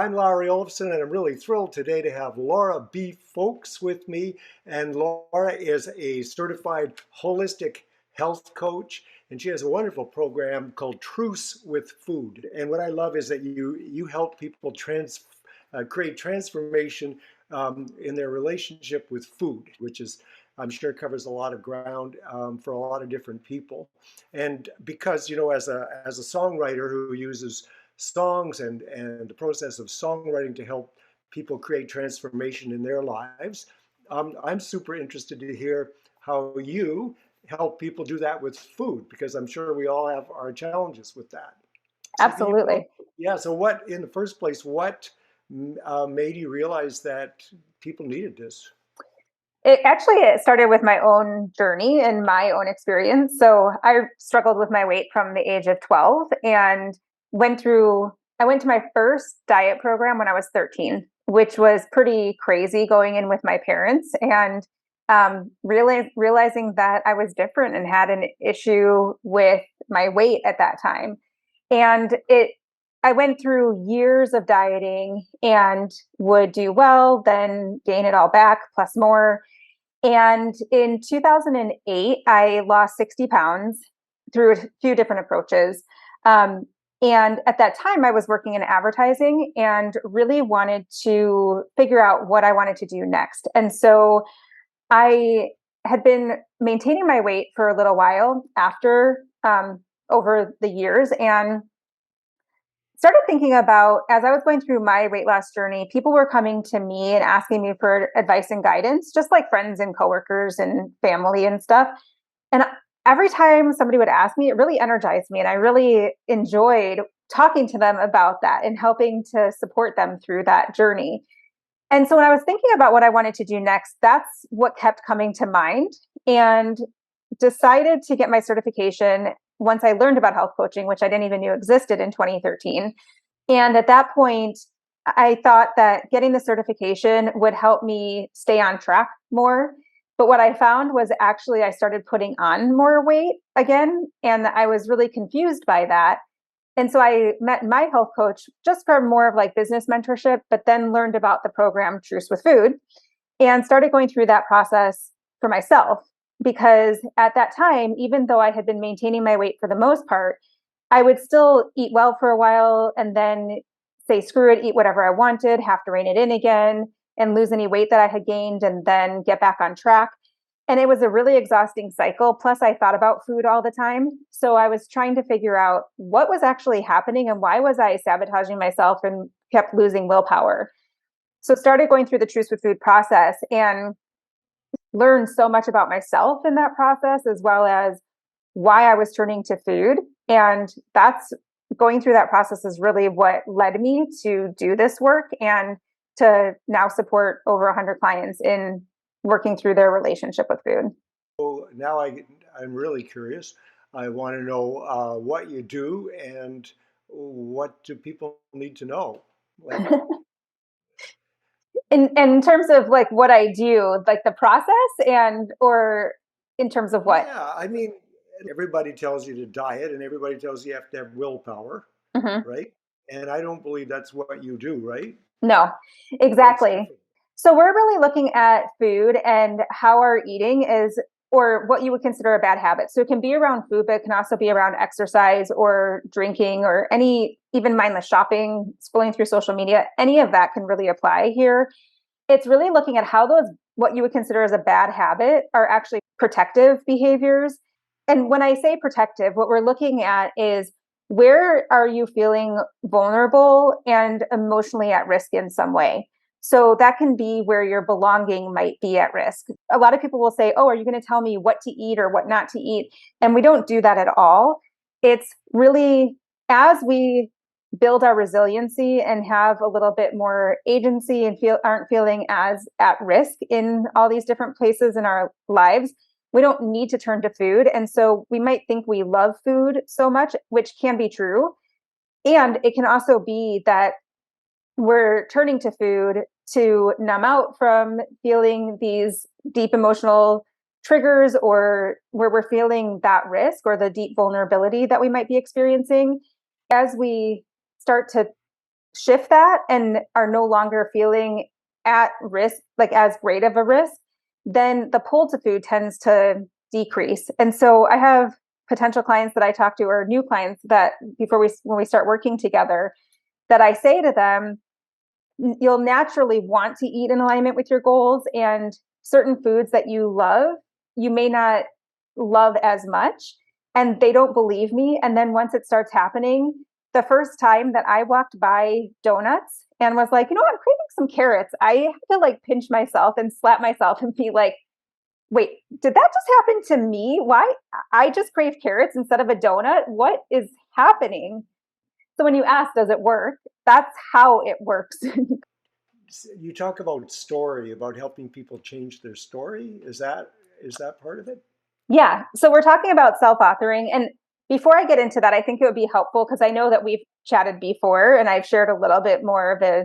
I'm Larry Olafson, and I'm really thrilled today to have Laura B. Folks with me. And Laura is a certified holistic health coach, and she has a wonderful program called Truce with Food. And what I love is that you help people create transformation in their relationship with food, which is I'm sure covers a lot of ground for a lot of different people. And because as a songwriter who uses songs and the process of songwriting to help people create transformation in their lives. I'm super interested to hear how you help people do that with food, because I'm sure we all have our challenges with that. So can you tell, Absolutely. yeah, so what, in the first place, what made you realize that people needed this? It started with my own journey and my own experience. So I struggled with my weight from the age of 12 and I went to my first diet program when I was 13, which was pretty crazy going in with my parents and realizing that I was different and had an issue with my weight at that time. And I went through years of dieting and would do well, then gain it all back plus more. And in 2008, I lost 60 pounds through a few different approaches. Um, and at that time, I was working in advertising and really wanted to figure out what I wanted to do next. And so I had been maintaining my weight for a little while after over the years and started thinking about as I was going through my weight loss journey, people were coming to me and asking me for advice and guidance, just like friends and coworkers and family and stuff. And every time somebody would ask me, it really energized me. And I really enjoyed talking to them about that and helping to support them through that journey. And so when I was thinking about what I wanted to do next, that's what kept coming to mind and decided to get my certification once I learned about health coaching, which I didn't even know existed in 2013. And at that point, I thought that getting the certification would help me stay on track more. But what I found was actually I started putting on more weight again. And I was really confused by that. And so I met my health coach just for more of like business mentorship, but then learned about the program Truce with Food and started going through that process for myself. Because at that time, even though I had been maintaining my weight for the most part, I would still eat well for a while and then say, screw it, eat whatever I wanted, have to rein it in again and lose any weight that I had gained and then get back on track. And it was a really exhausting cycle. Plus, I thought about food all the time. So I was trying to figure out what was actually happening and why was I sabotaging myself and kept losing willpower. So started going through the Truce with Food process and learned so much about myself in that process, as well as why I was turning to food. And that's going through that process is really what led me to do this work and to now support over 100 clients in working through their relationship with food. So now I'm really curious. I want to know what you do and what do people need to know? Like, In terms of like what I do, like the process and or in terms of what? yeah, I mean, everybody tells you to diet and everybody tells you have to have willpower, Mhm. right? And I don't believe that's what you do, right? No, What's exactly. different? So we're really looking at food and how our eating is, or what you would consider a bad habit. So it can be around food, but it can also be around exercise or drinking or any, even mindless shopping, scrolling through social media. Any of that can really apply here. It's really looking at how those, what you would consider as a bad habit, are actually protective behaviors. And when I say protective, what we're looking at is where are you feeling vulnerable and emotionally at risk in some way? So that can be where your belonging might be at risk. A lot of people will say, oh, are you going to tell me what to eat or what not to eat? And we don't do that at all. It's really as we build our resiliency and have a little bit more agency and aren't feeling as at risk in all these different places in our lives, we don't need to turn to food. And so we might think we love food so much, which can be true. And it can also be that we're turning to food to numb out from feeling these deep emotional triggers or where we're feeling that risk or the deep vulnerability that we might be experiencing. As we start to shift that and are no longer feeling at risk, like as great of a risk, then the pull to food tends to decrease. And so I have potential clients that I talk to, or new clients that when we start working together, that I say to them, you'll naturally want to eat in alignment with your goals, and certain foods that you love, you may not love as much. And they don't believe me. And then once it starts happening, the first time that I walked by donuts and was like, I'm craving some carrots, I have to like pinch myself and slap myself and be like, wait, did that just happen to me? Why? I just crave carrots instead of a donut? What is happening? So when you ask, does it work? That's how it works. You talk about story, about helping people change their story. Is that part of it? Yeah. So we're talking about self-authoring. And before I get into that, I think it would be helpful because I know that we've chatted before and I've shared a little bit more of a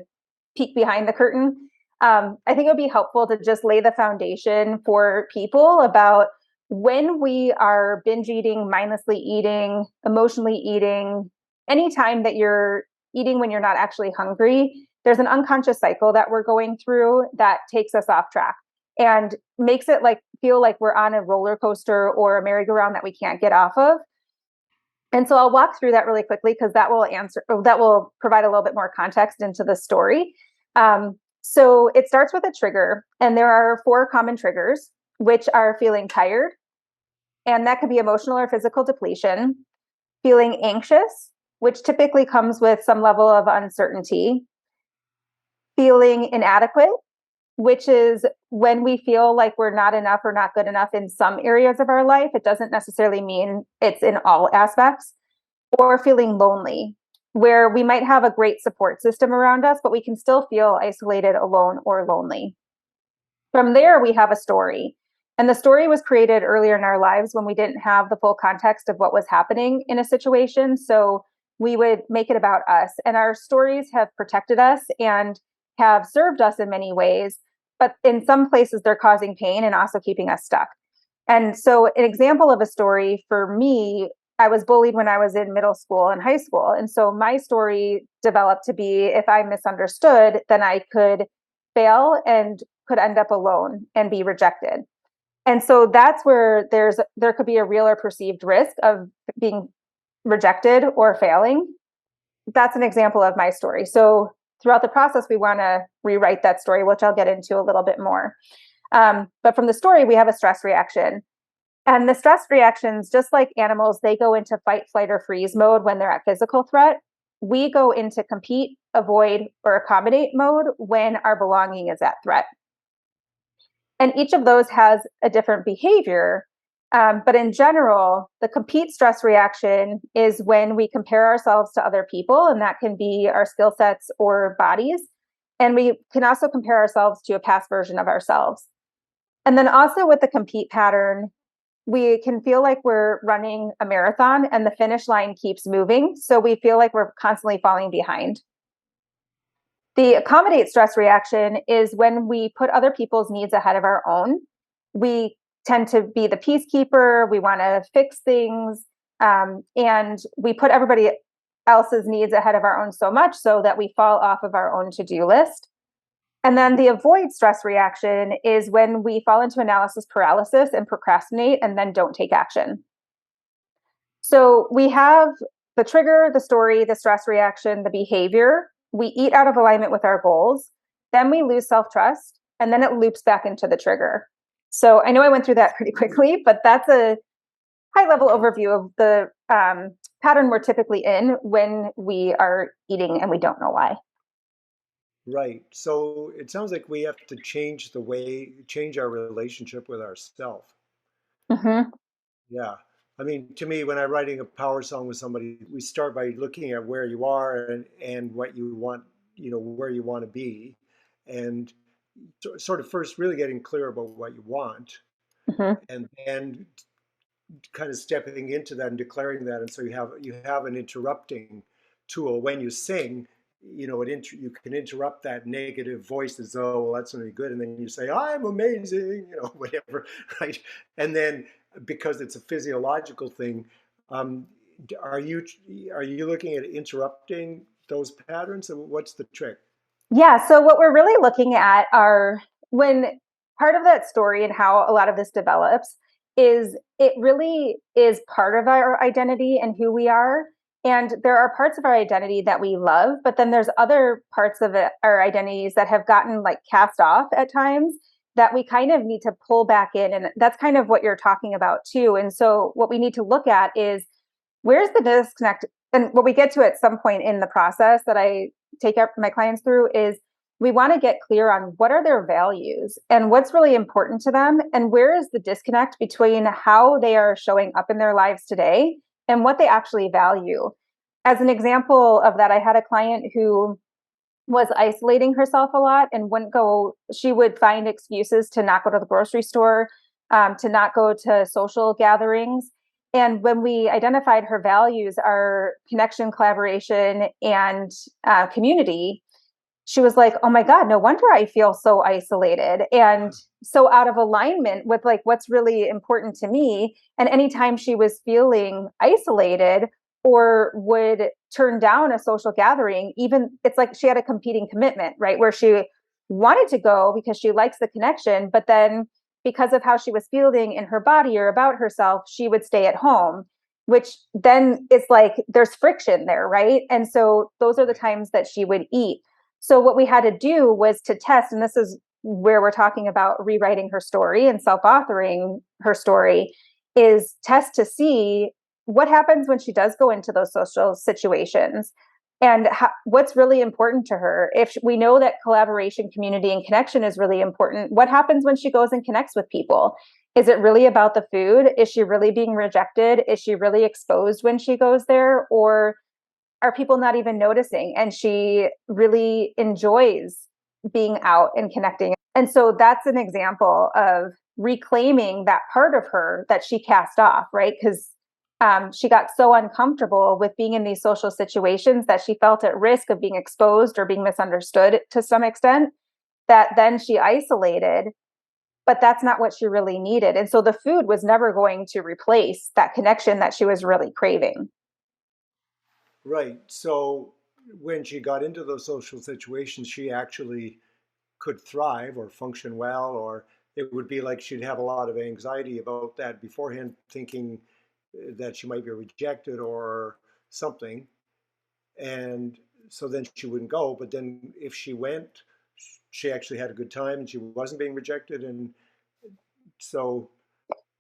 peek behind the curtain. I think it would be helpful to just lay the foundation for people about when we are binge eating, mindlessly eating, emotionally eating, anytime that you're eating when you're not actually hungry, there's an unconscious cycle that we're going through that takes us off track and makes it like feel like we're on a roller coaster or a merry-go-round that we can't get off of. And so I'll walk through that really quickly because that will provide a little bit more context into the story. So it starts with a trigger, and there are 4 common triggers, which are feeling tired, and that could be emotional or physical depletion, feeling anxious, which typically comes with some level of uncertainty, feeling inadequate, which is when we feel like we're not enough or not good enough in some areas of our life. It doesn't necessarily mean it's in all aspects, or feeling lonely, where we might have a great support system around us, but we can still feel isolated, alone, or lonely. From there, we have a story. And the story was created earlier in our lives when we didn't have the full context of what was happening in a situation. So we would make it about us. And our stories have protected us and have served us in many ways. But in some places, they're causing pain and also keeping us stuck. And so, an example of a story for me, I was bullied when I was in middle school and high school. And so, my story developed to be if I misunderstood, then I could fail and could end up alone and be rejected. And so that's where there could be a real or perceived risk of being rejected or failing. That's an example of my story. So throughout the process, we want to rewrite that story, which I'll get into a little bit more. But from the story, we have a stress reaction. And the stress reactions, just like animals, they go into fight, flight, or freeze mode when they're at physical threat. We go into compete, avoid, or accommodate mode when our belonging is at threat. And each of those has a different behavior. But in general, the compete stress reaction is when we compare ourselves to other people, and that can be our skill sets or bodies. And we can also compare ourselves to a past version of ourselves. And then also with the compete pattern, we can feel like we're running a marathon and the finish line keeps moving. So we feel like we're constantly falling behind. The accommodate stress reaction is when we put other people's needs ahead of our own. We tend to be the peacekeeper. We want to fix things. And we put everybody else's needs ahead of our own so much so that we fall off of our own to-do list. And then the avoid stress reaction is when we fall into analysis paralysis and procrastinate and then don't take action. So we have the trigger, the story, the stress reaction, the behavior. We eat out of alignment with our goals. Then we lose self-trust, and then it loops back into the trigger. So I know I went through that pretty quickly, but that's a high-level overview of the pattern we're typically in when we are eating and we don't know why. Right. So it sounds like we have to change our relationship with ourselves. Mm-hmm. Yeah. I mean, to me, when I'm writing a power song with somebody, we start by looking at where you are and what you want, where you want to be, and sort of first really getting clear about what you want, Mm-hmm. and then kind of stepping into that and declaring that. And so you have an interrupting tool when you sing. You can interrupt that negative voice as though, well, that's going to be good, and then you say, I'm amazing, whatever, right? And then because it's a physiological thing, um, are you looking at interrupting those patterns, and what's the trick? Yeah. So what we're really looking at are when part of that story and how a lot of this develops is it really is part of our identity and who we are. And there are parts of our identity that we love, but then there's other parts of our identities that have gotten like cast off at times that we kind of need to pull back in. And that's kind of what you're talking about too. And so what we need to look at is where's the disconnect? And what we get to at some point in the process that I take up my clients through is we want to get clear on what are their values and what's really important to them and where is the disconnect between how they are showing up in their lives today and what they actually value. As an example of that, I had a client who was isolating herself a lot and wouldn't go, she would find excuses to not go to the grocery store, to not go to social gatherings. And when we identified her values are connection, collaboration, and community, she was like, oh my God, no wonder I feel so isolated and so out of alignment with like what's really important to me. And anytime she was feeling isolated or would turn down a social gathering, even it's like she had a competing commitment, right? Where she wanted to go because she likes the connection, but then because of how she was feeling in her body or about herself, she would stay at home, which then it's like there's friction there, right? And so those are the times that she would eat. So what we had to do was to test, and this is where we're talking about rewriting her story and self-authoring her story, is test to see what happens when she does go into those social situations and what's really important to her. If we know that collaboration, community, and connection is really important, what happens when she goes and connects with people? Is it really about the food? Is she really being rejected? Is she really exposed when she goes there? Or are people not even noticing and she really enjoys being out and connecting? And so that's an example of reclaiming that part of her that she cast off, right? Because she got so uncomfortable with being in these social situations that she felt at risk of being exposed or being misunderstood to some extent, that then she isolated, but that's not what she really needed. And so the food was never going to replace that connection that she was really craving. Right. So when she got into those social situations, she actually could thrive or function well, or it would be like she'd have a lot of anxiety about that beforehand, thinking that she might be rejected or something. And so then she wouldn't go. But then if she went, she actually had a good time and she wasn't being rejected. And so,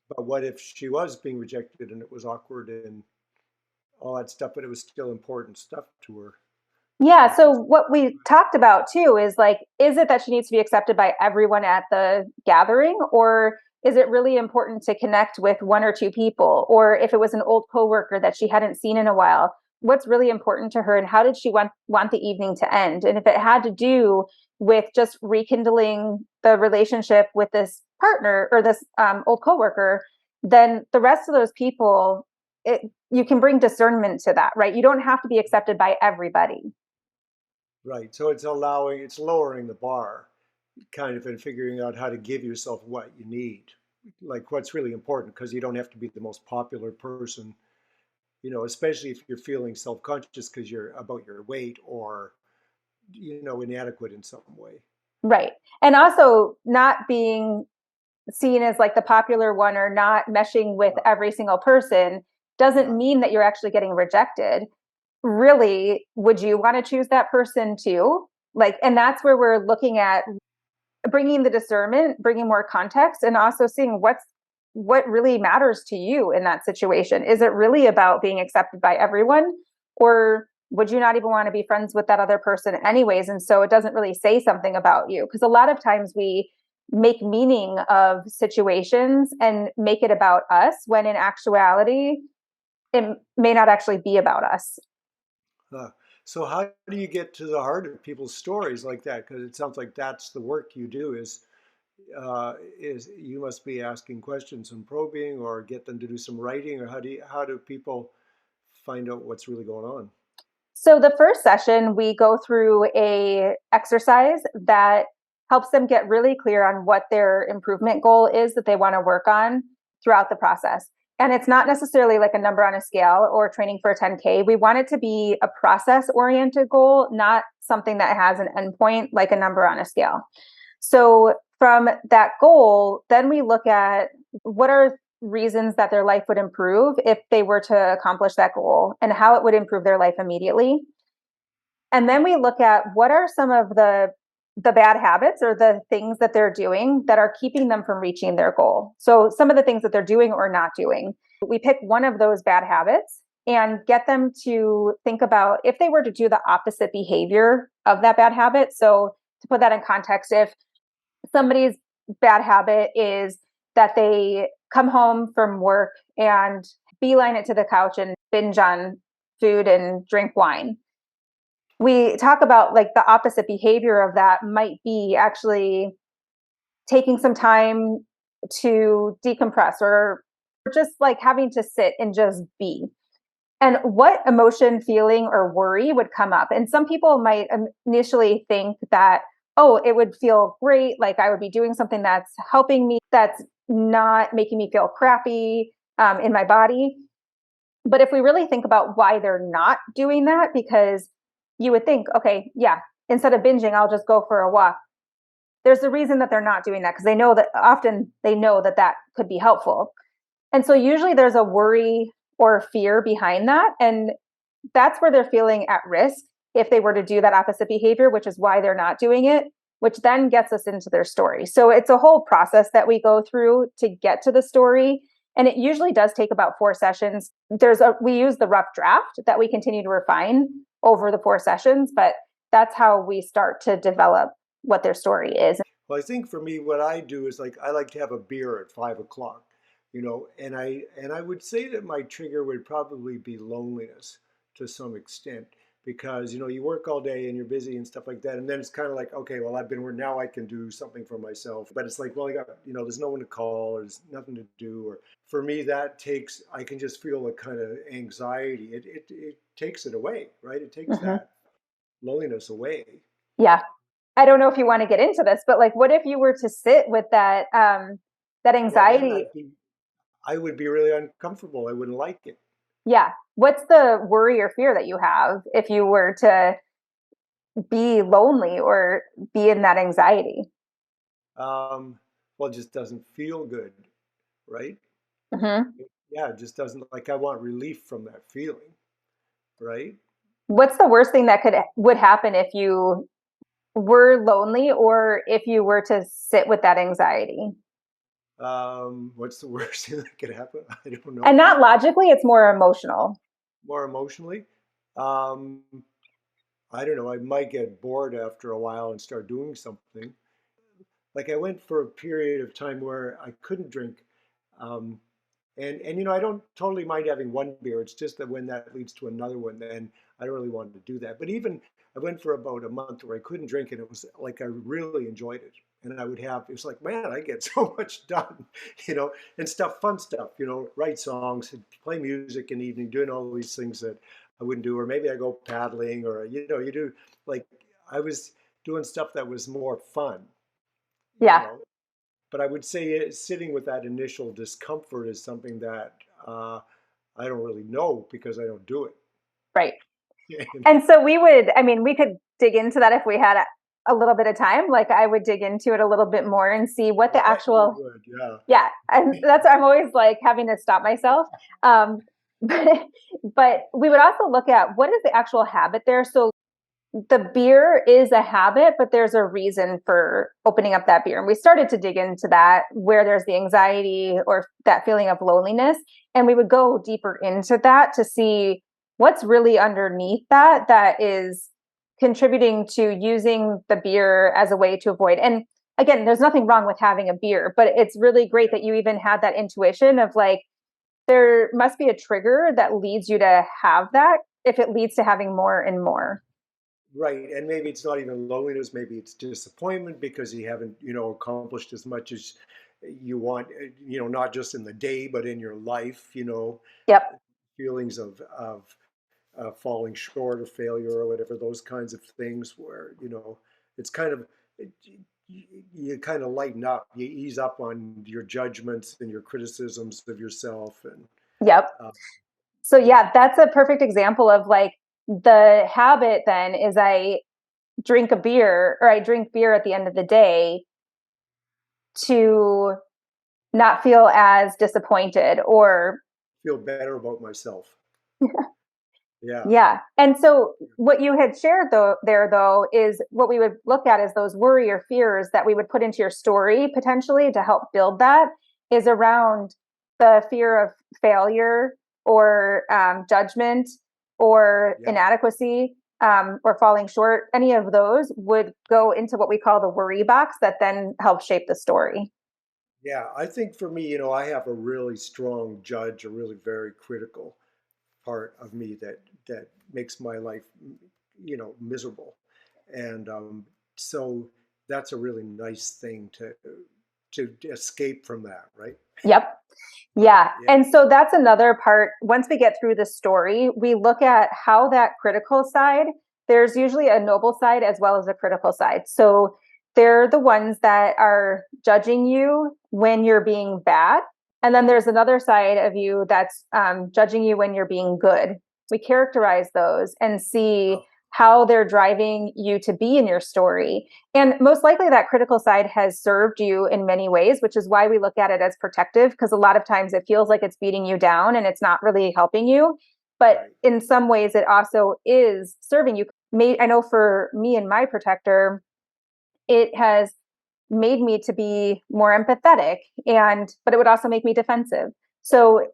but what if she was being rejected and it was awkward and all that stuff, but it was still important stuff to her? Yeah. So what we talked about too is like, is it that she needs to be accepted by everyone at the gathering, or is it really important to connect with one or two people? Or if it was an old coworker that she hadn't seen in a while, what's really important to her and how did she want the evening to end? And if it had to do with just rekindling the relationship with this partner or this old coworker, then the rest of those people, you can bring discernment to that, right? You don't have to be accepted by everybody. Right. So it's lowering the bar, kind of, and figuring out how to give yourself what you need, like what's really important, because you don't have to be the most popular person, especially if you're feeling self-conscious because you're about your weight or, inadequate in some way. Right. And also not being seen as like the popular one or not meshing with Yeah. every single person doesn't Yeah. mean that you're actually getting rejected. Really, would you want to choose that person too? Like, and that's where we're looking at bringing the discernment, bringing more context, and also seeing what really matters to you in that situation. Is it really about being accepted by everyone, or would you not even want to be friends with that other person anyways? And so it doesn't really say something about you, because a lot of times we make meaning of situations and make it about us when in actuality it may not actually be about us. Uh, so how do you get to the heart of people's stories like that? Because it sounds like that's the work you do is you must be asking questions and probing or get them to do some writing, or how do people find out what's really going on? So the first session, we go through a exercise that helps them get really clear on what their improvement goal is that they want to work on throughout the process. And it's not necessarily like a number on a scale or training for a 10K. We want it to be a process oriented goal, not something that has an endpoint like a number on a scale. So from that goal, then we look at what are reasons that their life would improve if they were to accomplish that goal and how it would improve their life immediately. And then we look at what are some of the bad habits or the things that they're doing that are keeping them from reaching their goal. So some of the things that they're doing or not doing. We pick one of those bad habits and get them to think about if they were to do the opposite behavior of that bad habit. So to put that in context, if somebody's bad habit is that they come home from work and beeline it to the couch and binge on food and drink wine, we talk about like the opposite behavior of that might be actually taking some time to decompress or just like having to sit and just be. And what emotion, feeling, or worry would come up. And some people might initially think that, oh, it would feel great. Like I would be doing something that's helping me, that's not making me feel crappy in my body. But if we really think about why they're not doing that, because you would think, okay, yeah, instead of binging, I'll just go for a walk. There's a reason that they're not doing that because they know that often they know that that could be helpful. And so usually there's a worry or fear behind that. And that's where they're feeling at risk if they were to do that opposite behavior, which is why they're not doing it, which then gets us into their story. So it's a whole process that we go through to get to the story. And it usually does take about 4 sessions. We use the rough draft that we continue to refine over the 4 sessions, but that's how we start to develop what their story is. Well, I think for me, what I do is like I like to have a beer at 5 o'clock, and I would say that my trigger would probably be loneliness to some extent because you work all day and you're busy and stuff like that, and then it's kind of like, okay, well, I've been where now I can do something for myself, but it's like, well, I got there's no one to call, or there's nothing to do, or for me that takes I can just feel a kind of anxiety. It takes it away, right? It takes Mm-hmm. that loneliness away. Yeah. I don't know if you want to get into this, but like, what if you were to sit with that Well, then anxiety? I would be really uncomfortable. I wouldn't like it. Yeah. What's the worry or fear that you have if you were to be lonely or be in that anxiety? Well, it just doesn't feel good, right? Hmm. Yeah, it just doesn't like I want relief from that feeling, right? What's the worst thing that would happen if you were lonely or if you were to sit with that anxiety? What's the worst thing that could happen? I don't And know. not logically, it's more emotional. More emotionally, um, I don't know. I might get bored after a while and start doing something. Like I went for a period of time where I couldn't drink, um, and I don't totally mind having one beer. It's just that when that leads to another one, then I don't really want to do that. But even I went for about a month where I couldn't drink, and it was like I really enjoyed it. And I would have it was like, man, I get so much done, and stuff, fun stuff, write songs, and play music in the evening, doing all these things that I wouldn't do, or maybe I go paddling, or you do like I was doing stuff that was more fun, you Yeah, know but I would say sitting with that initial discomfort is something that I don't really know because I don't do right. it. And so I mean, we could dig into that if we had a little bit of time. Like I would dig into it a little bit more and see what I the bet you actual, would, yeah. yeah. And that's, I'm always like having to stop myself. Um, but we would also look at what is the actual habit there. So the beer is a habit, but there's a reason for opening up that beer. And we started to dig into that where there's the anxiety or that feeling of loneliness. And we would go deeper into that to see what's really underneath that is contributing to using the beer as a way to avoid. And again, there's nothing wrong with having a beer, but it's really great that you even had that intuition of like, there must be a trigger that leads you to have that if it leads to having more and more. Right, and maybe it's not even loneliness, maybe it's disappointment because you haven't, accomplished as much as you want, not just in the day, but in your life, Yep. feelings of falling short or failure or whatever, those kinds of things where, it's kind of you kind of lighten up, you ease up on your judgments and your criticisms of yourself, and Yep. uh, So yeah, yeah, that's a perfect example of like the habit then is I drink a beer or I drink beer at the end of the day to not feel as disappointed or feel better about myself. Yeah, yeah. And so what you had shared though is what we would look at as those worry or fears that we would put into your story potentially to help build that is around the fear of failure or judgment or yeah, inadequacy or falling short. Any of those would yeah, go into what we call the worry box that then helps shape the story. yeah. I think for me, I have a really strong judge, a really very critical part of me that makes my life, miserable, and so that's a really nice thing to escape from that, right? Yep. Right. Yeah. Yeah. And so that's another part. Once we get through the story, we look at how that critical side, there's usually a noble side as well as a critical side. So they're the ones that are judging you when you're being bad. And then there's another side of you that's judging you when you're being good. We characterize those and see Oh, how they're driving you to be in your story. And most likely that critical side has served you in many ways, which is why we look at it as protective, because a lot of times it feels like it's beating you down and it's not really helping you. But right. in some ways, it also is serving you. I know for me and my protector, it has made me to be more empathetic but it would also make me defensive. So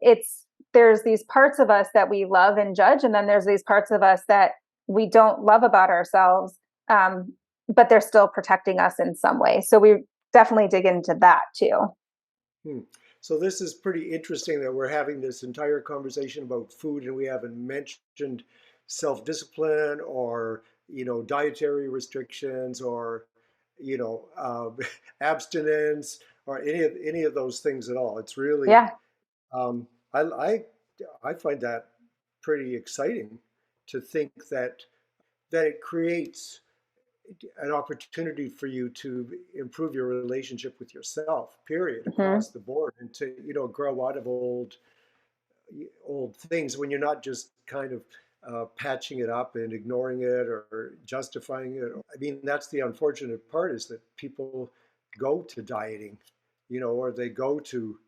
there's these parts of us that we love and judge, and then there's these parts of us that we don't love about ourselves, um, but they're still protecting us in some way. So we definitely dig into that too. Hmm. So this is pretty interesting that we're having this entire conversation about food and we haven't mentioned self-discipline or, dietary restrictions or, you know, uh, abstinence or any of those things at all. It's really, Yeah. um, I find that pretty exciting to think that it creates an opportunity for you to improve your relationship with yourself, period, Mm-hmm. across the board, and to grow out of old things when you're not just kind of patching it up and ignoring it or justifying it. I mean, that's the unfortunate part is that people go to dieting, or they go to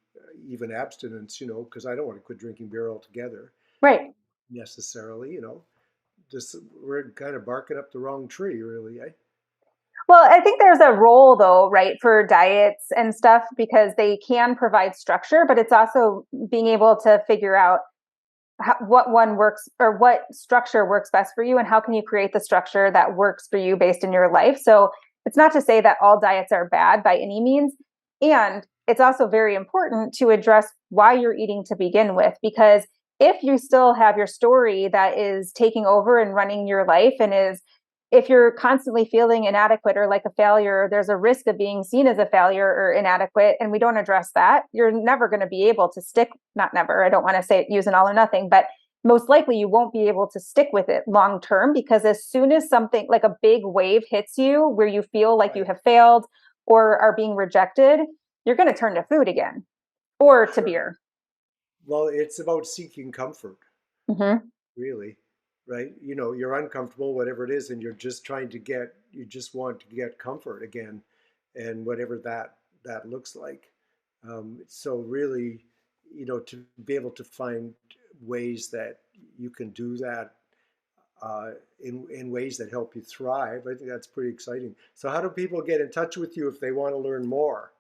even abstinence, because I don't want to quit drinking beer altogether Right. necessarily, just we're kind of barking up the wrong tree, really, eh? Well, I think there's a role though, right, for diets and stuff because they can provide structure, but it's also being able to figure out what one works or what structure works best for you and how can you create the structure that works for you based in your life. So it's not to say that all diets are bad by any means, and it's also very important to address why you're eating to begin with, because if you still have your story that is taking over and running your life and is if you're constantly feeling inadequate or like a failure, there's a risk of being seen as a failure or inadequate, and we don't address that, you're never going to be able to stick, not never, I don't want to say use an all or nothing, but most likely you won't be able to stick with it long term, because as soon as something like a big wave hits you where you feel like you Right. have failed or are being rejected, you're going to turn to food again or to Sure. beer. Well, it's about seeking comfort, Mm-hmm. really, right? You're uncomfortable, whatever it is, and you just want to get comfort again, and whatever that looks like. So really, to be able to find ways that you can do that in ways that help you thrive, I think that's pretty exciting. So, how do people get in touch with you if they want to learn more?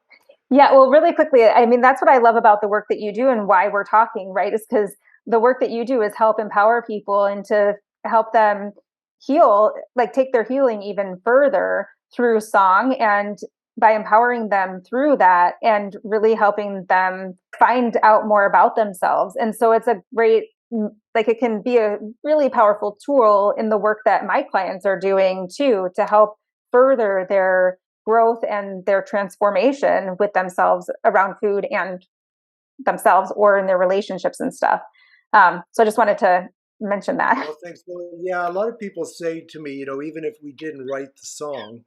Yeah, well, really quickly, I mean, that's what I love about the work that you do and why we're talking, right? Is because the work that you do is help empower people and to help them heal, like take their healing even further through song and by empowering them through that and really helping them find out more about themselves. And so it's a great, like, it can be a really powerful tool in the work that my clients are doing too to help further their growth and their transformation with themselves around food and themselves or in their relationships and stuff. So I just Yeah. wanted to mention that. Well, thanks. Well, yeah, a lot of people say to me, even if we didn't write the song,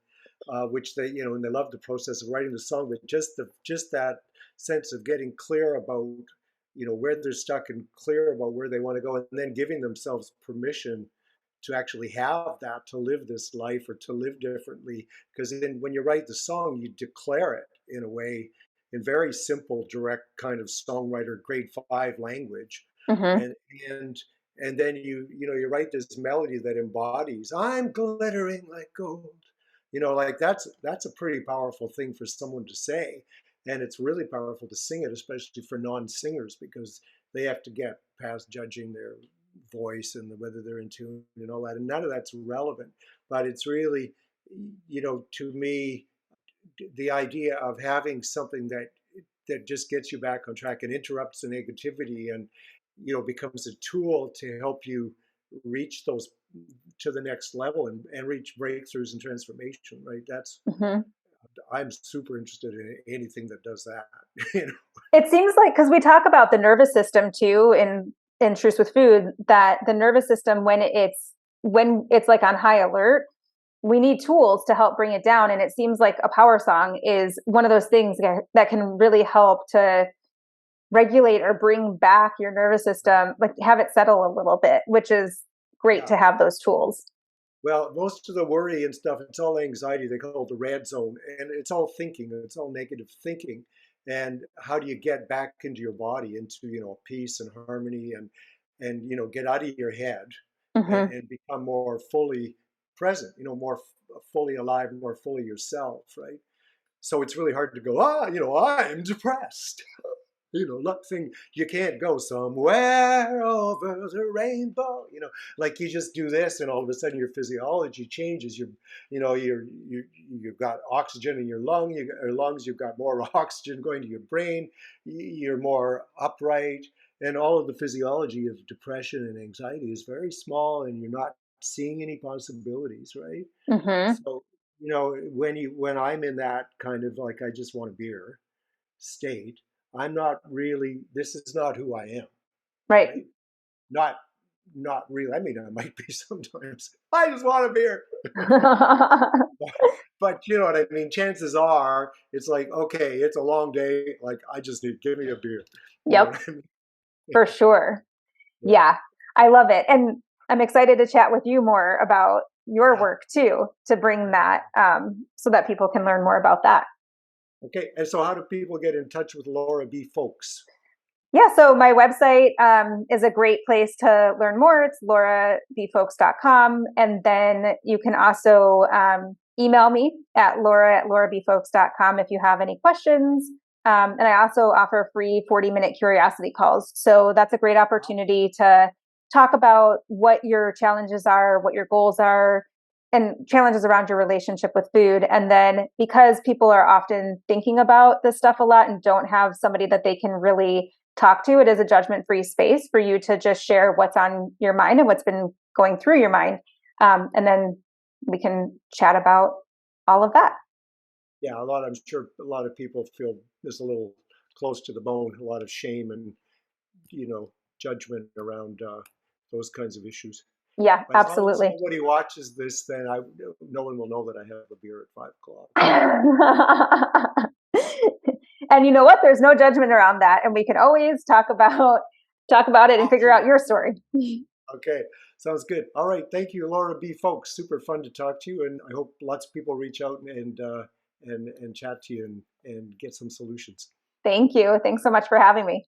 which they, and they love the process of writing the song, but just that sense of getting clear about, where they're stuck and clear about where they want to go, and then giving themselves permission to actually have that, to live this life or to live differently. Because then when you write the song, you declare it in a way, in very simple, direct kind of songwriter grade 5 language, Hmm. and and and then you write this melody that embodies I'm glittering like gold. Like that's a pretty powerful thing for someone to say, and it's really powerful to sing it, especially for non-singers, because they have to get past judging their voice and whether they're in tune and all that, and none of that's relevant. But it's really, to me, the idea of having something that just gets you back on track and interrupts the negativity, and becomes a tool to help you reach those, to the next level, and reach breakthroughs and transformation, right? That's Hmm. I'm super interested in anything that does that. you know It seems like, because we talk about the nervous system too in Truce with Food, that the nervous system, when it's like on high alert, we need tools to help bring it down. And it seems like a power song is one of those things that can really help to regulate or bring back your nervous system, like have it settle a little bit, which is great yeah. to have those tools. Well, most of the worry and stuff, it's all anxiety. They call it the red zone, and it's all thinking. It's all negative thinking. And how do you get back into your body, into peace and harmony, and get out of your head, Hmm. and become more fully present. More fully alive, more fully yourself, right? So it's really hard to go, I'm depressed. Luck thing, you can't go somewhere over the rainbow. Like you just do this, and all of a sudden your physiology changes. You've got oxygen in your lungs. You've got more oxygen going to your brain. You're more upright, and all of the physiology of depression and anxiety is very small, and you're not seeing any possibilities, right? Hmm. So when I'm in that kind of like I just want a beer state, I'm not really, this is not who I am, Right. right? Not not really. I mean, I might be sometimes. I just want a beer. But you know what I mean? Chances are it's like, okay, it's a long day. Like I just need, give me a beer. You know Yep, what I mean? for sure. Yeah. Yeah, I love it. And I'm excited to chat with you more about your Yeah. work too, to bring that so that people can learn more about that. Okay. And so how do people get in touch with Laura B. Folks? Yeah, so my website is a great place to learn more. It's laurabfolks.com. And then you can also email me at laura@laurabfolks.com if you have any questions. And I also offer free 40-minute curiosity calls. So that's a great opportunity to talk about what your challenges are, what your goals are, and challenges around your relationship with food. And then because people are often thinking about this stuff a lot and don't have somebody that they can really talk to, it is a judgment-free space for you to just share what's on your mind and what's been going through your mind. And then we can chat about all of that. Yeah, I'm sure a lot of people feel this a little close to the bone, a lot of shame and, judgment around those kinds of issues. Yeah, But as long as absolutely. nobody watches this, then no one will know that I have a beer at 5 o'clock. And you know what? There's no judgment around that. And we can always talk about it and figure out Offline. your story. Okay, sounds good. All right, thank you, Laura B. Folks. Super fun to talk to you, and I hope lots of people reach out and chat to you and get some solutions. Thank you. Thanks so much for having me.